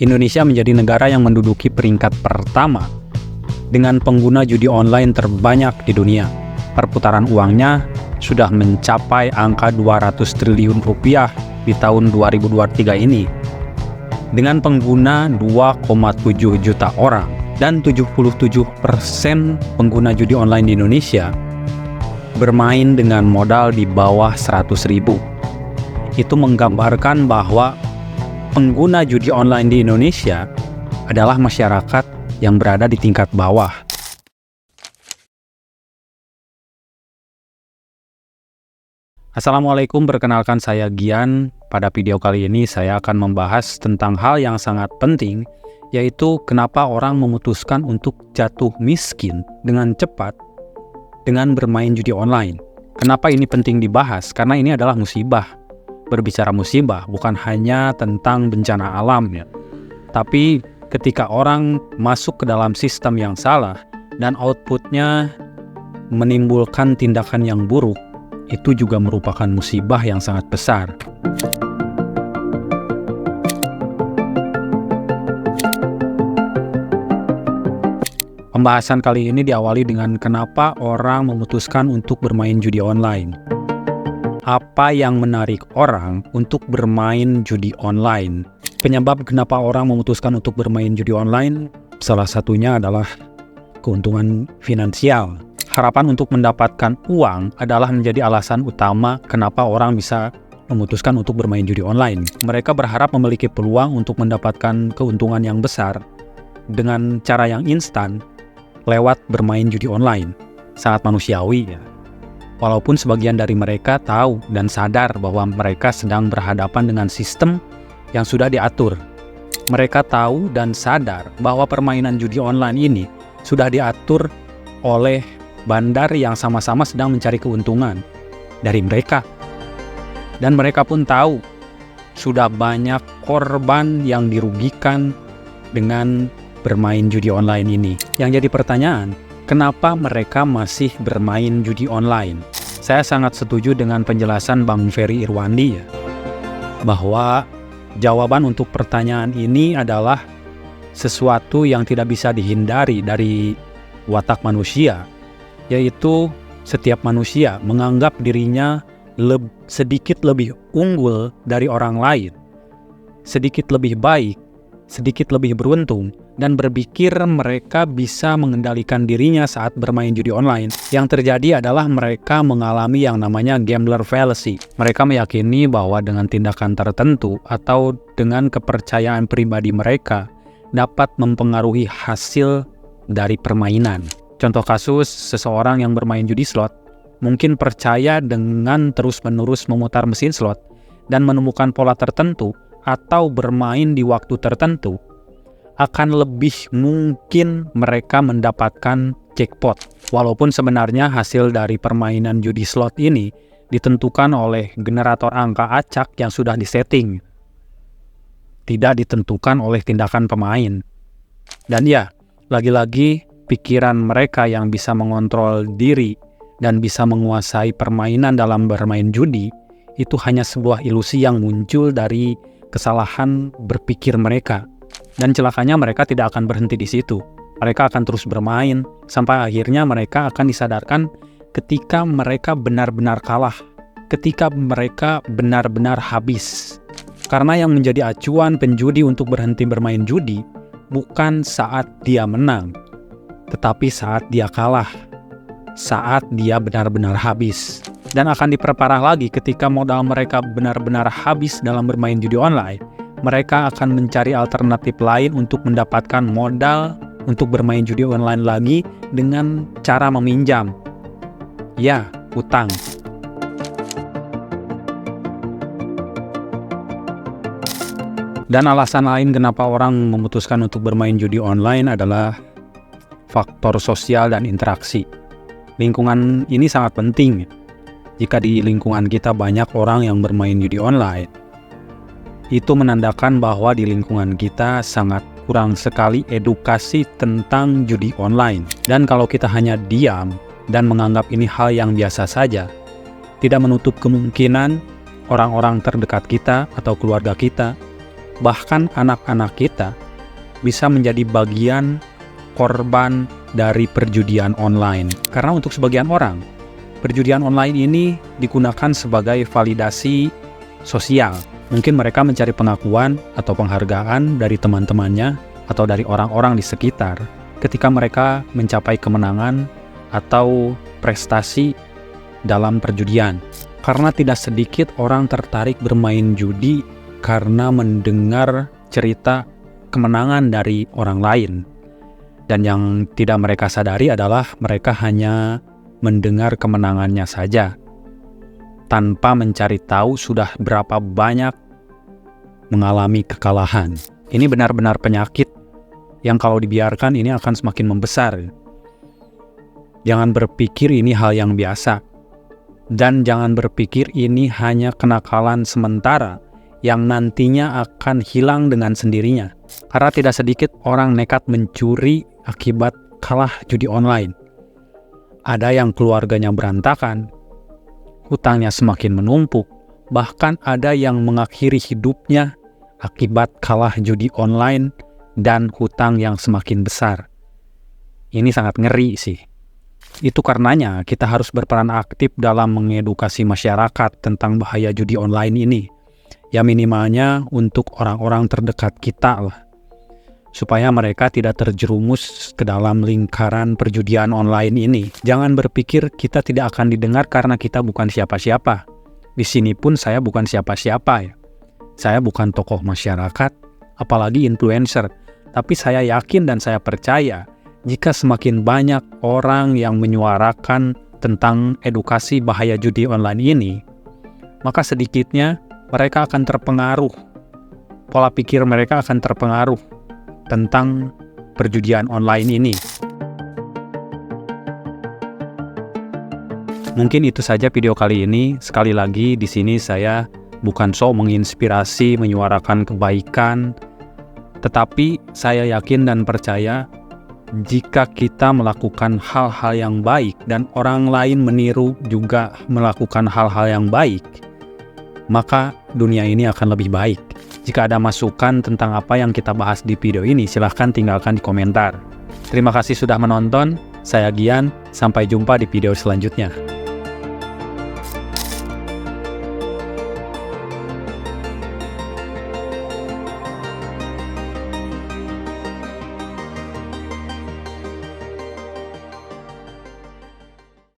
Indonesia menjadi negara yang menduduki peringkat pertama dengan pengguna judi online terbanyak di dunia. Perputaran uangnya sudah mencapai angka 200 triliun rupiah di tahun 2023 ini. Dengan pengguna 2,7 juta orang dan 77% pengguna judi online di Indonesia bermain dengan modal di bawah 100.000. Itu menggambarkan bahwa pengguna judi online di Indonesia adalah masyarakat yang berada di tingkat bawah. Assalamualaikum, perkenalkan saya Gian. Pada video kali ini saya akan membahas tentang hal yang sangat penting, yaitu kenapa orang memutuskan untuk jatuh miskin dengan cepat dengan bermain judi online. Kenapa ini penting dibahas? Karena ini adalah musibah. Berbicara musibah bukan hanya tentang bencana alam ya, tapi ketika orang masuk ke dalam sistem yang salah dan outputnya menimbulkan tindakan yang buruk, itu juga merupakan musibah yang sangat besar. Pembahasan kali ini diawali dengan kenapa orang memutuskan untuk bermain judi online. Apa yang menarik orang untuk bermain judi online? Penyebab kenapa orang memutuskan untuk bermain judi online, salah satunya adalah keuntungan finansial. Harapan untuk mendapatkan uang adalah menjadi alasan utama kenapa orang bisa memutuskan untuk bermain judi online. Mereka berharap memiliki peluang untuk mendapatkan keuntungan yang besar dengan cara yang instan lewat bermain judi online. Sangat manusiawi ya. Walaupun sebagian dari mereka tahu dan sadar bahwa mereka sedang berhadapan dengan sistem yang sudah diatur. Mereka tahu dan sadar bahwa permainan judi online ini sudah diatur oleh bandar yang sama-sama sedang mencari keuntungan dari mereka. Dan mereka pun tahu sudah banyak korban yang dirugikan dengan bermain judi online ini. Yang jadi pertanyaan, kenapa mereka masih bermain judi online? Saya sangat setuju dengan penjelasan Bang Ferry Irwandi ya, bahwa jawaban untuk pertanyaan ini adalah sesuatu yang tidak bisa dihindari dari watak manusia, yaitu setiap manusia menganggap dirinya sedikit lebih unggul dari orang lain, sedikit lebih baik, sedikit lebih beruntung, dan berpikir mereka bisa mengendalikan dirinya saat bermain judi online. Yang terjadi adalah mereka mengalami yang namanya gambler fallacy. Mereka meyakini bahwa dengan tindakan tertentu atau dengan kepercayaan pribadi mereka dapat mempengaruhi hasil dari permainan. Contoh kasus, seseorang yang bermain judi slot mungkin percaya dengan terus-menerus memutar mesin slot dan menemukan pola tertentu atau bermain di waktu tertentu, akan lebih mungkin mereka mendapatkan jackpot. Walaupun sebenarnya hasil dari permainan judi slot ini ditentukan oleh generator angka acak yang sudah disetting, tidak ditentukan oleh tindakan pemain. Dan ya, lagi-lagi pikiran mereka yang bisa mengontrol diri dan bisa menguasai permainan dalam bermain judi itu hanya sebuah ilusi yang muncul dari kesalahan berpikir mereka. Dan celakanya mereka tidak akan berhenti di situ. Mereka akan terus bermain sampai akhirnya mereka akan disadarkan ketika mereka benar-benar kalah, ketika mereka benar-benar habis. Karena yang menjadi acuan penjudi untuk berhenti bermain judi bukan saat dia menang, tetapi saat dia kalah, saat dia benar-benar habis. Dan akan diperparah lagi ketika modal mereka benar-benar habis dalam bermain judi online. Mereka akan mencari alternatif lain untuk mendapatkan modal untuk bermain judi online lagi dengan cara meminjam. Ya, utang. Dan alasan lain kenapa orang memutuskan untuk bermain judi online adalah faktor sosial dan interaksi. Lingkungan ini sangat penting. Jika di lingkungan kita banyak orang yang bermain judi online, itu menandakan bahwa di lingkungan kita sangat kurang sekali edukasi tentang judi online. Dan kalau kita hanya diam dan menganggap ini hal yang biasa saja, tidak menutup kemungkinan orang-orang terdekat kita atau keluarga kita bahkan anak-anak kita bisa menjadi bagian korban dari perjudian online. Karena untuk sebagian orang, perjudian online ini digunakan sebagai validasi sosial. Mungkin mereka mencari pengakuan atau penghargaan dari teman-temannya atau dari orang-orang di sekitar ketika mereka mencapai kemenangan atau prestasi dalam perjudian. Karena tidak sedikit orang tertarik bermain judi karena mendengar cerita kemenangan dari orang lain. Dan yang tidak mereka sadari adalah mereka hanya mendengar kemenangannya saja, tanpa mencari tahu sudah berapa banyak mengalami kekalahan. Ini benar-benar penyakit yang kalau dibiarkan ini akan semakin membesar. Jangan berpikir ini hal yang biasa. Dan jangan berpikir ini hanya kenakalan sementara yang nantinya akan hilang dengan sendirinya. Karena tidak sedikit orang nekat mencuri akibat kalah judi online. Ada yang keluarganya berantakan, hutangnya semakin menumpuk, bahkan ada yang mengakhiri hidupnya akibat kalah judi online dan hutang yang semakin besar. Ini sangat ngeri sih. Itu karenanya kita harus berperan aktif dalam mengedukasi masyarakat tentang bahaya judi online ini. Ya minimalnya untuk orang-orang terdekat kita lah, supaya mereka tidak terjerumus ke dalam lingkaran perjudian online ini. Jangan berpikir kita tidak akan didengar karena kita bukan siapa-siapa. Di sini pun saya bukan siapa-siapa ya. Saya bukan tokoh masyarakat, apalagi influencer. Tapi saya yakin dan saya percaya jika semakin banyak orang yang menyuarakan tentang edukasi bahaya judi online ini, maka sedikitnya mereka akan terpengaruh. Pola pikir mereka akan terpengaruh tentang perjudian online ini. Mungkin itu saja video kali ini. Sekali lagi di sini saya bukan sok menginspirasi, menyuarakan kebaikan, tetapi saya yakin dan percaya jika kita melakukan hal-hal yang baik dan orang lain meniru juga melakukan hal-hal yang baik, maka dunia ini akan lebih baik. Jika ada masukan tentang apa yang kita bahas di video ini, silahkan tinggalkan di komentar. Terima kasih sudah menonton. Saya Gian, sampai jumpa di video selanjutnya.